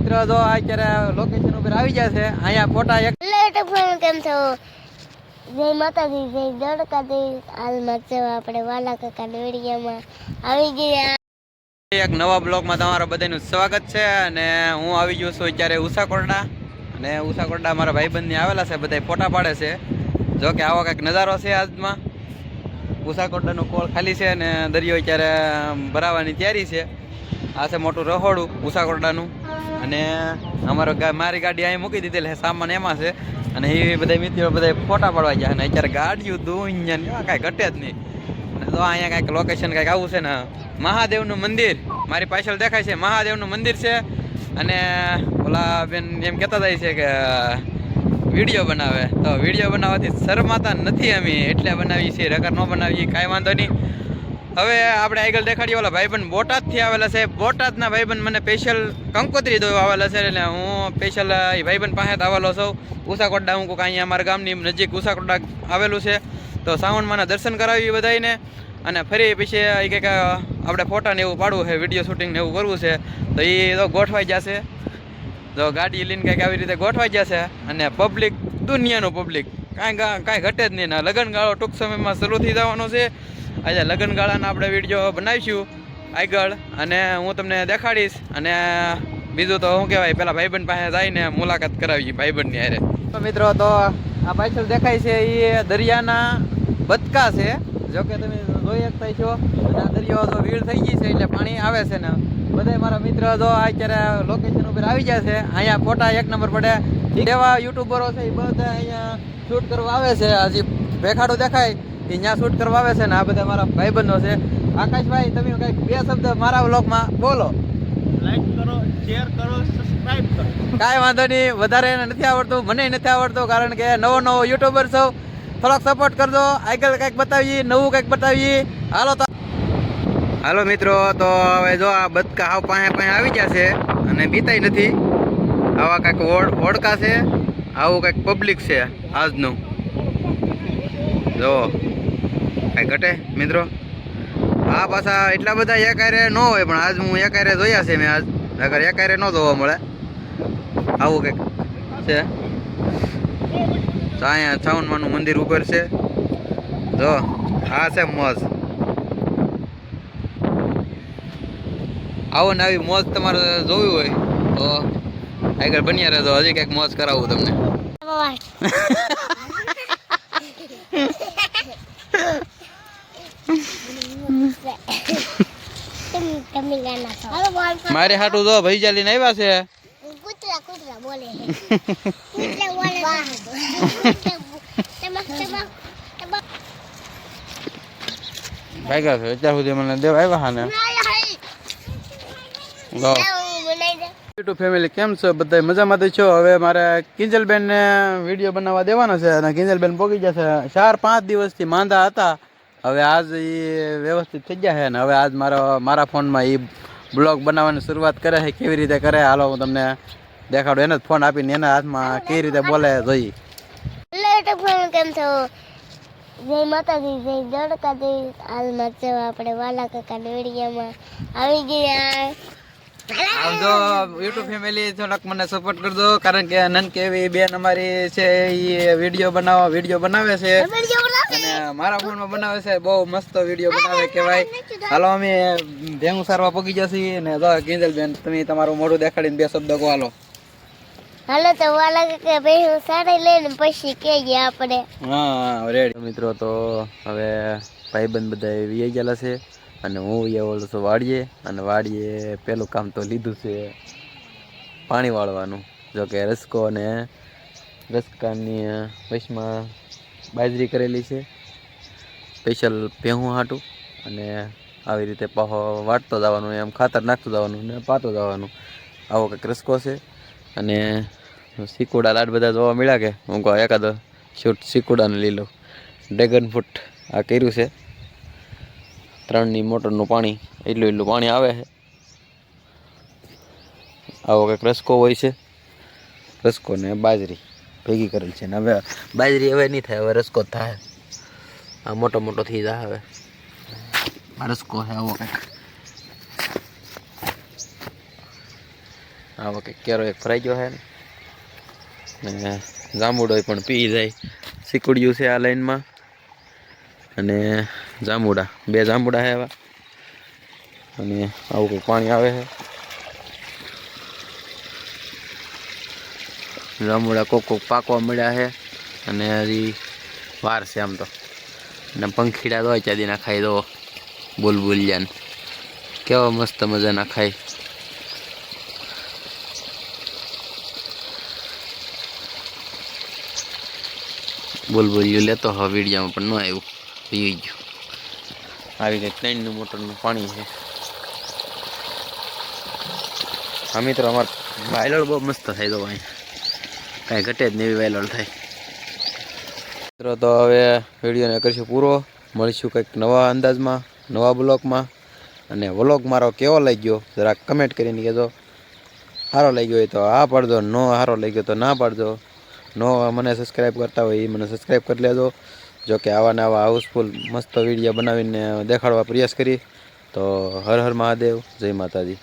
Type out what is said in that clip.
મિત્ર જો અત્યારે લોકેશન ઉપર આવી ગયા છે અહીંયા ફોટા એક કેમ છો જય માતાજી જય દ્વારકાધીશ હાલમાં છે આપણે વાલા કાકાના વિડીયોમાં આવી ગયા એક નવા બ્લોગમાં તમારા બધાનું સ્વાગત છે અને હું આવી ગયો છું અત્યારે ઉસાકોરડા અને ઉસાકોરડા મારા ભાઈબંધની આવેલા છે બધા ફોટા પાડે છે જો કે આવો કંઈક નજારો છે આજમાં ઉસાકોરડાનું કોળ ખાલી છે અને દરિયો અત્યારે ભરાવાની તૈયારી છે આ છે મોટું રહોડું ઉસાકોરડાનું અને મારી ગાડી અહીં મૂકી દીધેલી છે સામાન એમાં છે અને એ બધા મિત્રો બધા ફોટા પાડવા ગયા અને અત્યારે ગાડીઓ દુનિયા કાંઈ ઘટે જ નહીં અને તો અહીંયા કાંઈક લોકેશન કાંઈક આવું છે ને મહાદેવનું મંદિર મારી પાછળ દેખાય છે મહાદેવનું મંદિર છે અને ઓલા બેન એમ કહેતા જાય છે કે વિડીયો બનાવે તો વિડીયો બનાવવાથી શરમાતા નથી અમે એટલે બનાવીએ છીએ રકર ન બનાવીએ કાંઈ વાંધો નહીં હવે આપણે આગળ દેખાડીએ ઓલા ભાઈબંધ બોટાદથી આવેલા છે બોટાદના ભાઈબંધ મને સ્પેશિયલ કંકોત્રી દોવા આવેલા છે એટલે હું સ્પેશિયલ એ ભાઈબંધ પાસે આવેલો છું ઉસાકોરડા હું કહું અહીંયા અમારા ગામની નજીક ઉસાકોરડા આવેલું છે તો સાવણમાંના દર્શન કરાવી બધાને અને ફરી પછી એ કંઈક આપણે ફોટા ને એવું પાડવું છે વિડીયો શૂટિંગ ને એવું કરવું છે તો એ તો ગોઠવાઈ જશે તો ગાડી લઈને કંઈક આવી રીતે ગોઠવાઈ જશે અને પબ્લિક દુનિયાનું પબ્લિક કાંઈ ઘટે જ નહીં લગ્નગાળો ટૂંક સમયમાં શરૂ થઈ જવાનો છે આજે લગ્નગાળાના આપણે વિડીયો બનાવીશું આગળ અને હું તમને દેખાડીશ અને બીજું તો શું કહેવાય પેલા ભાઈબંધ પાસે જઈને મુલાકાત કરાવી ભાઈબંધની હારે તો મિત્રો તો આ પાછળ દેખાય છે એ દરિયાના બચકા છે જો કે તમે જોઈ શકતા છો અને આ દરિયો તો ભીડ થઈ ગઈ છે એટલે પાણી આવે છે ને બધા મારા મિત્ર જો અત્યારે લોકેશન ઉપર આવી ગયા છે અહીંયા ફોટા એક નંબર પડે એવા યુટ્યુબરો છે એ બધા અહીંયા શૂટ કરવા આવે છે હજી ભેખાડું દેખાય એ ત્યાં શૂટ કરવા આવે છે ને આ બધા મારા ભાઈબંધો છે આકાશભાઈ તમે કંઈક બે શબ્દ મારા વ્લોગમાં બોલો લાઈક કરો શેર કરો સબસ્ક્રાઇબ કરો કાંઈ વાંધો નહીં વધારે એને નથી આવડતું મને નથી આવડતું કારણ કે નવો યુટ્યુબર છો થોડોક સપોર્ટ કરજો આગળ કંઈક બતાવીએ નવું કંઈક બતાવીએ હાલો મિત્રો તો હવે જો આ બચકા હાવ પાસે આવી ગયા છે અને બીતાય નથી આવા કંઈક ઓળકા છે આવું કંઈક પબ્લિક છે આજનું જો કાંઈ ઘટે મિત્રો આ પાછા એટલા બધા એકારે ન હોય પણ આજ હું એકારે જોયા છે મેં આજ નગર એકારે ન જોવા મળે આવું કંઈક છે તો અહીંયા છાવનમાનું મંદિર ઉપર છે જો આ છે મોજ આવો ને આવી મોજ તમારે જોવી હોય તો આગળ બન્યા રહેજો હજી કંઈક મોજ કરાવું તમને મારે હાટું જો ભાઈ ચાલીને આવ્યા છે કૂતરા બોલે ભાગ્યા છે અત્યાર સુધી મને દેવા આવ્યા ને યુટ્યુબ ફેમિલી કેમ છો બધા મજામાં છો હવે મારે કિંજલબેન ને વિડીયો બનાવવા દેવાનો છે અને કિંજલબેન પોગી જશે 4-5 દિવસથી માંદા હતા હવે આજ એ વ્યવસ્થિત થઈ ગયા છે ને હવે આજ મારા ફોનમાં એ બ્લોગ બનાવવાની શરૂઆત કરે છે કેવી રીતે કરે હાલો હું તમને દેખાડું એને જ ફોન આપીને એના હાથમાં કેવી રીતે બોલે જોઈ કેમ છો જય માતાજી જય દ્વારકાધીશ હાલમાં છે આપણે વાલા કાકાના વિડીયોમાં આવી ગયા આવજો યુટ્યુબ ફેમિલી થોડાક મને સપોર્ટ કરજો કારણ કે નનકી એવી બેન અમારી છે એ વિડીયો બનાવે છે અને મારા ફોનમાં બનાવે છે બહુ મસ્ત વિડીયો બનાવે કહેવાય હાલો અમે ભેંગું સારવા પગી જશે ને જો કિંજલબેન તમે તમારું મોઢું દેખાડીને બે શબ્દ કહો હાલો તો વાલા કાકા ભેંગું સારી લઈને પછી કહીએ આપણે હા રેડી મિત્રો તો હવે ભાઈબંધ બધા વી ગયેલા છે અને હું એવડો છું વાડીએ અને વાડીએ પેલું કામ તો લીધું છે પાણી વાળવાનું જો કે રસકો અને રસકાની વચમાં બાજરી કરેલી છે સ્પેશિયલ ભેહું હાટું અને આવી રીતે પાહો વાટતો જવાનું એમ ખાતર નાખતું જવાનું ને પાતો જવાનું આવો કંઈક રસકો છે અને સિકોડા લાડ બધા જોવા મળ્યા કે હું કહું એકાદો શૂટ સિકોડાને લીલો ડ્રેગન ફ્રૂટ આ કર્યું છે 3ની મોટરનું પાણી એટલું પાણી આવે છે આવો કંઈક રસકો હોય છે રસકો ને બાજરી ભેગી કરેલ છે ને હવે બાજરી હવે નહીં થાય હવે રસકો જ થાય આ મોટો થઈ જાય હવે આ રસકો છે આવો કંઈક આવો કે કેરો એક ભરાઈ ગયો છે ને જાંબુડો પણ પી જાય. સિકુડિયું છે આ લાઈનમાં અને જાંબુડા, 2 જાંબુડા છે એવા અને આવું કંઈક પાણી આવે છે. જાંબુડા કોક પાકવા મળ્યા છે અને હજી વાર છે આમ તો. ને પંખીડા તો ચાદી ના ખાઈ દો બુલબુલિયાન કેવા મસ્ત મજાના ખાય. બુલબુલિયું લેતો હવે વિડીયામાં પણ ન આવ્યું, પી ગયું. આવી કંઈક 3 મોટરનું પાણી છે. હા મિત્રો, અમારે વાયલોળ બહુ મસ્ત થાય તો અહીં કાંઈ ઘટે જ નહીં એવી વાયલોળ થાય. મિત્રો તો હવે વિડીયોને કરીશું પૂરો. મળીશું કંઈક નવા અંદાજમાં, નવા બ્લોગમાં. અને વ્લોગ મારો કેવો લાગ્યો જરાક કમેન્ટ કરીને કહેજો. સારો લાગ્યો હોય તો હા પાડજો, નો સારો લાગ્યો તો ના પાડજો. નો મને સબસ્ક્રાઈબ કરતા હોય એ મને સબસ્ક્રાઈબ કરી લેજો. જો કે આવા ને આવા હાઉસફુલ મસ્ત વિડીયો બનાવીને દેખાડવા પ્રયાસ કરી. તો હર હર મહાદેવ, જય માતાજી.